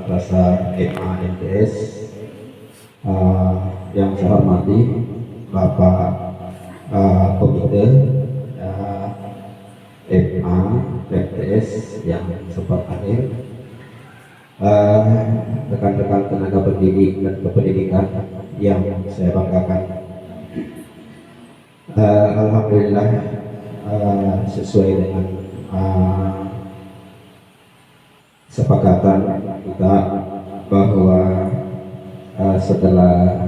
Madrasah MA MTS. Yang saya hormati Bapak Komite MA MTS yang sempat hadir, rekan-rekan tenaga pendidik dan kependidikan yang saya banggakan. Alhamdulillah, sesuai dengan sepakatan kita bahwa setelah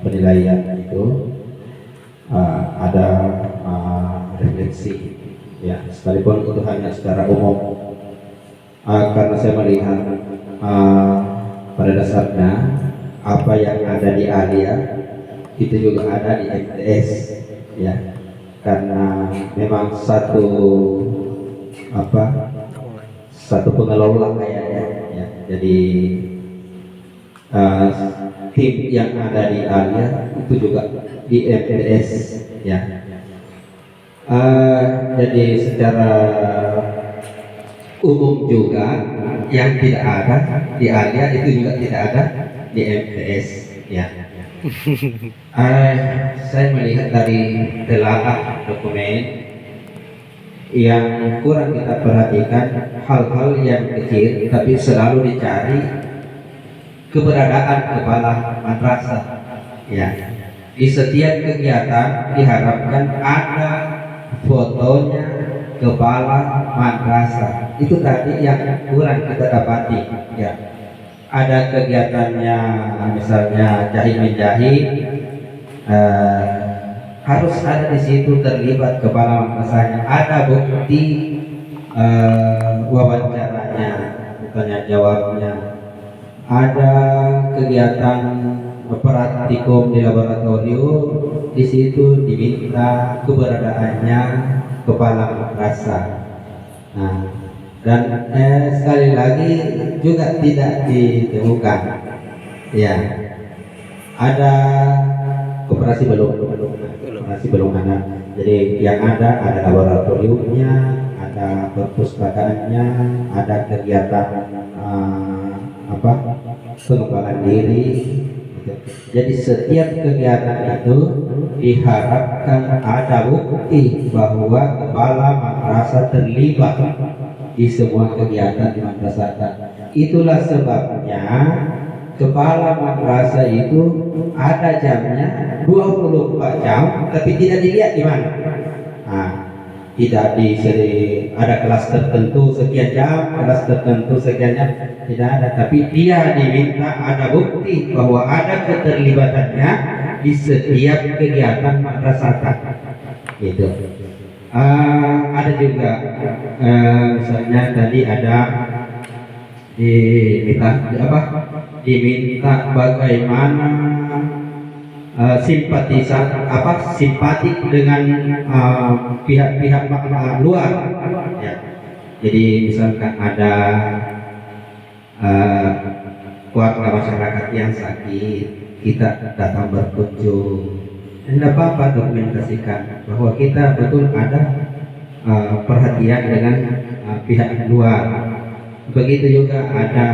penilaian itu ada refleksi, ya, sekalipun itu hanya secara umum, karena saya melihat pada dasarnya apa yang ada di Alia itu juga ada di MTS, ya, karena memang satu pengelola kayaknya, ya. Jadi tim yang ada di Alia itu juga di MTS, ya. Jadi secara umum juga yang tidak ada di Alia itu juga tidak ada di MTS, ya. Saya melihat dari telaah dokumen yang kurang kita perhatikan hal-hal yang kecil, tapi selalu dicari keberadaan kepala madrasah, ya. Di setiap kegiatan diharapkan ada fotonya kepala madrasah. Itu tadi yang kurang kita dapati, ya. Ada kegiatannya, misalnya jahit menjahit, harus ada di situ terlibat kepala madrasahnya. Ada bukti wawancaranya, tanya jawabnya. Ada kegiatan praktikum di laboratorium, di situ diminta keberadaannya kepala madrasah. Nah, dan sekali lagi juga tidak ditemukan, ya. Ada koperasi belum ada. Jadi yang ada laboratoriumnya, ada perpustakaannya, ada kegiatan pengembangan diri. Jadi setiap kegiatan itu diharapkan ada bukti bahwa kepala madrasah terlibat di semua kegiatan di madrasah. Itulah sebabnya kepala madrasah itu ada jamnya 24 jam, tapi tidak dilihat di mana. Tidak ada kelas tertentu sekian jam, kelas tertentu sekian jam, tidak ada. Tapi dia diminta ada bukti bahwa ada keterlibatannya di setiap kegiatan madrasah, gitu. Ada juga misalnya tadi ada diminta bagaimana simpatik dengan pihak-pihak luar, ya. Jadi misalkan ada keluarga masyarakat yang sakit, kita datang berkunjung, tidak apa-apa, dokumentasikan bahwa kita betul ada perhatian dengan pihak luar. Begitu juga ada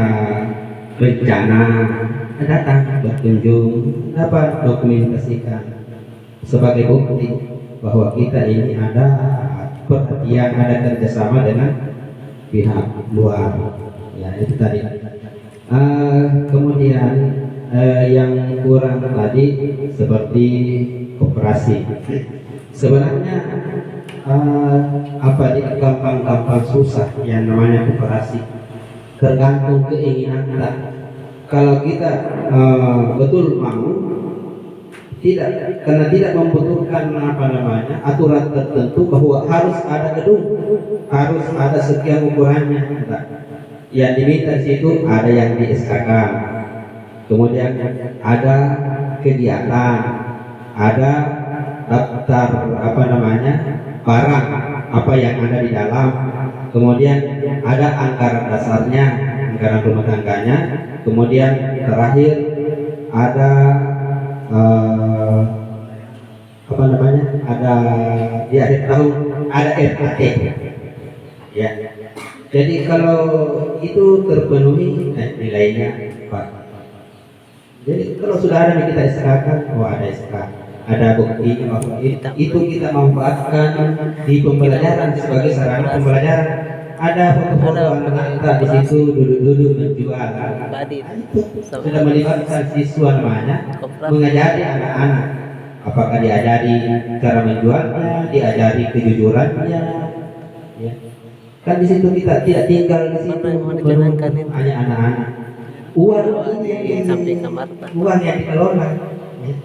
bencana, datang berkunjung, dapat dokumentasikan sebagai bukti bahwa kita ini ada perhatian, ada kerjasama dengan pihak luar, ya. Itu tadi. Kemudian yang kurang tadi seperti koperasi. Sebenarnya gampang susah yang namanya koperasi, tergantung keinginan kita. Kalau kita betul mau, karena tidak membutuhkan aturan tertentu bahwa harus ada gedung, harus ada sekian ukurannya. Yang diminta di situ ada yang di SKK, kemudian ada kegiatan, ada daftar barang apa yang ada di dalam, kemudian ada anggaran dasarnya, anggaran rumah tangganya, kemudian terakhir ada ada di akhir tahun ada RAT, ya. Jadi kalau itu terpenuhi nilainya 4. Jadi kalau sudah ada nih kita SK-kan, oh ada SK, ada bukti bahwa itu kita manfaatkan di pembelajaran sebagai sarana pembelajaran. Ada foto-foto anak kita di situ duduk-duduk menjual. Nah, itu sudah melibatkan siswa namanya mengajari anak-anak. Apakah diajari cara menjualnya, diajari kejujurannya, ya. Kan di situ kita tidak tinggal di situ hanya anak-anak. Uang ini uang yang dikelola. Ya.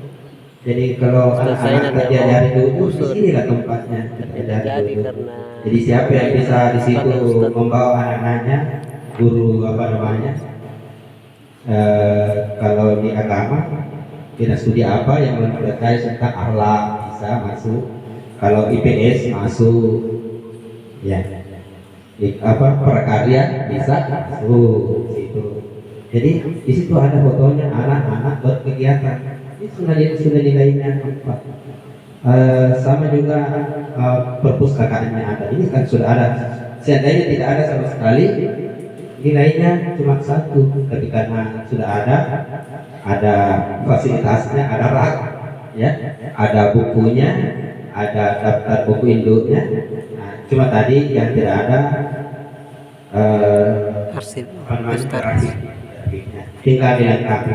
Jadi kalau anak-anak diajari dulu, di sinilah tempatnya diajari dulu. Jadi siapa yang bisa di situ membawa anak-anaknya, guru apa namanya? Kalau di agama kita studi apa yang mempelajari tentang akhlak bisa masuk. Kalau IPS masuk, ya. Prakarya bisa masuk situ. Jadi di situ ada fotonya anak-anak berkegiatan. Ini sudah nilainya 4. Sama juga perpustakaannya ada. Ini kan sudah ada. Seandainya tidak ada sama sekali, nilainya cuma 1. Ketika sudah ada fasilitasnya, ada rak, ya, ada bukunya, ada daftar buku induknya. Nah, cuma tadi yang tidak ada arsip, grafiknya, tinggal dilengkapi.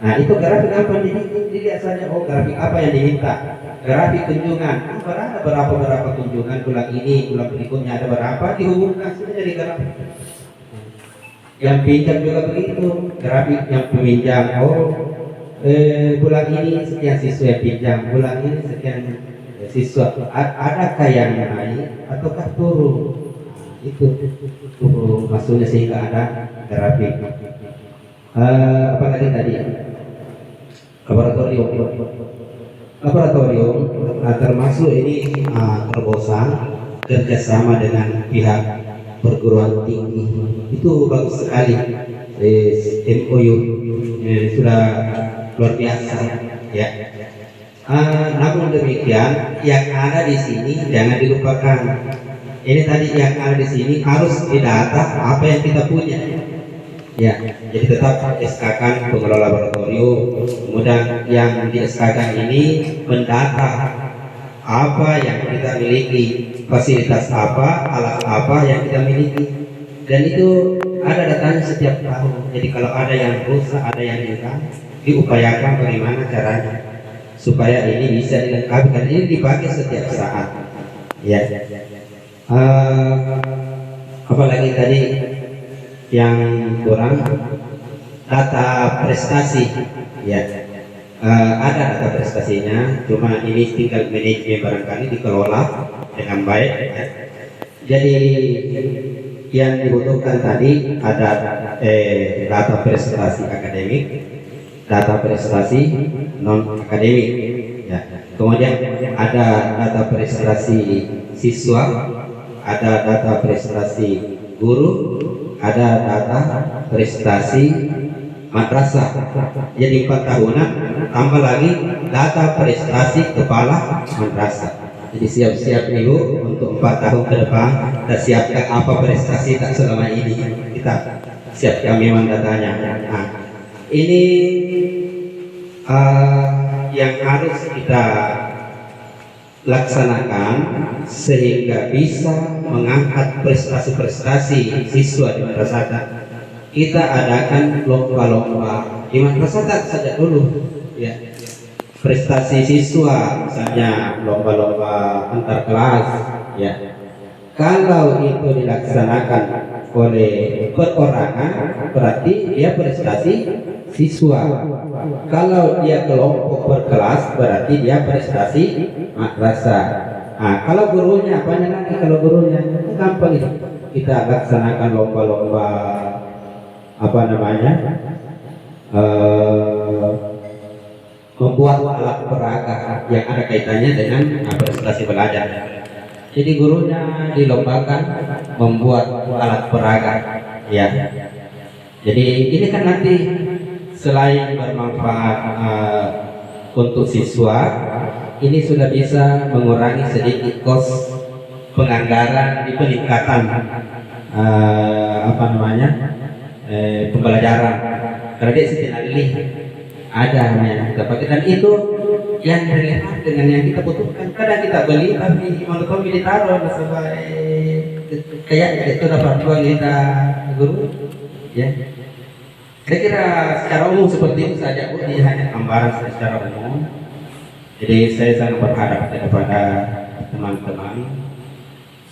Nah, itu grafik apa dilihat saja. Oh, grafik apa yang diminta? Grafik kunjungan. Ada berapa kunjungan bulan ini, bulan berikutnya ada berapa, dihubungkan sudah jadi grafik. Yang pinjam juga begitu, grafik yang peminjam. Oh, bulan ini sekian siswa yang pinjam, bulan ini sekian siswa. Adakah yang naik ataukah turun? Itu maksudnya sehingga ada grafik. Apa tadi? Laboratorium. Termasuk ini terobosan kerjasama dengan pihak perguruan tinggi. Itu bagus sekali. MOU sudah luar biasa, ya. Namun demikian, yang ada di sini jangan dilupakan. Ini tadi yang ada di sini harus didata apa yang kita punya. Ya, jadi tetap SK-kan pengelola laboratorium. Kemudian yang di SK-kan ini mendata apa yang kita miliki, fasilitas apa, alat apa yang kita miliki, dan itu ada datanya setiap tahun. Jadi kalau ada yang rusak, ada yang hilang, diupayakan bagaimana caranya supaya ini bisa dilengkapi, dan ini dipakai setiap saat. Ya. Apalagi tadi yang kurang, data prestasi, ya. Ada data prestasinya, cuma ini tinggal manajemen barangkali dikelola dengan baik, ya. Jadi yang dibutuhkan tadi ada data prestasi akademik, data prestasi non akademik, ya. Kemudian ada data prestasi siswa, ada data prestasi guru, ada data prestasi madrasah. Jadi 4 tahunan tambah lagi data prestasi kepala madrasah. Jadi siap-siap ibu untuk 4 tahun ke depan kita siapkan apa prestasi tak selama ini kita siapkan memang datanya. Nah, ini yang harus kita laksanakan sehingga bisa mengangkat prestasi-prestasi siswa di madrasah. Kita adakan lomba-lomba di madrasah saja dulu, ya. Prestasi siswa misalnya lomba-lomba antar kelas, ya. Kalau itu dilaksanakan oleh perorangan berarti dia prestasi siswa. Kalau dia kelompok berkelas berarti dia prestasi madrasah. Nah, kalau gurunya banyak lagi, kalau gurunya gampang itu. Kita laksanakan lomba-lomba apa namanya? Membuat alat peraga yang ada kaitannya dengan prestasi belajar. Jadi gurunya dilombakan membuat alat peraga, ya. Jadi ini kan nanti selain bermanfaat untuk siswa, ini sudah bisa mengurangi sedikit kos penganggaran di peningkatan apa namanya pembelajaran, karena dia setiap ada namanya kita pakai, dan itu yang relevan dengan yang kita butuhkan. Kadang kita beli tapi menurut ditaruh sebagai kayak itu dapat jual kita guru ya. Saya kira secara umum seperti itu saja Bu, ini hanya gambaran secara umum. Jadi saya sangat berharap kepada teman-teman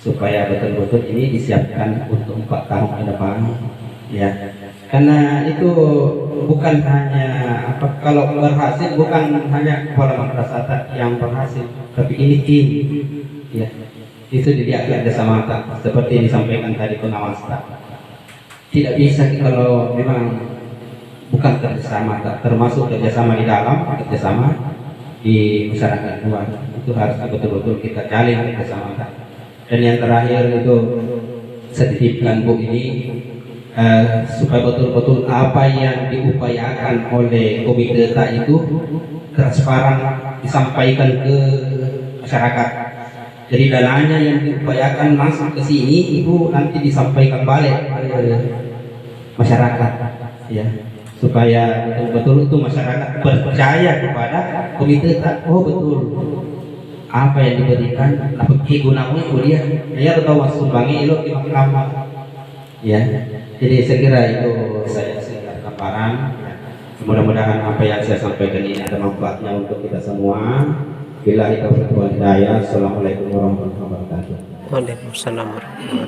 supaya betul-betul ini disiapkan untuk 4 tahun ke depan ya, karena itu bukan hanya kalau berhasil bukan hanya kepala madrasah yang berhasil, tapi ini tim ya, itu dilihat kerjasama seperti yang disampaikan tadi pengawas. Tidak bisa kalau memang bukan kerjasama, termasuk kerjasama di dalam, kerjasama di masyarakat luar, itu harus betul-betul kita jalin kerjasama. Dan yang terakhir itu saya titipkan Bu ini supaya betul-betul apa yang diupayakan oleh komite itu transparan disampaikan ke masyarakat. Jadi dananya yang diupayakan masuk ke sini itu nanti disampaikan balik ke masyarakat ya, supaya betul-betul itu masyarakat percaya kepada komite. Oh betul apa yang diberikan apa gunanya dia ya tahu sumbangi elok di mahkamah ya. Jadi saya kira itu saya singkat gambaran ya. Mudah-mudahan apa yang saya sampaikan ini ada manfaatnya untuk kita semua. Billahi taufiq wal hidayah. Assalamualaikum warahmatullahi wabarakatuh. Waalaikumsalam warahmatullahi wabarakatuh.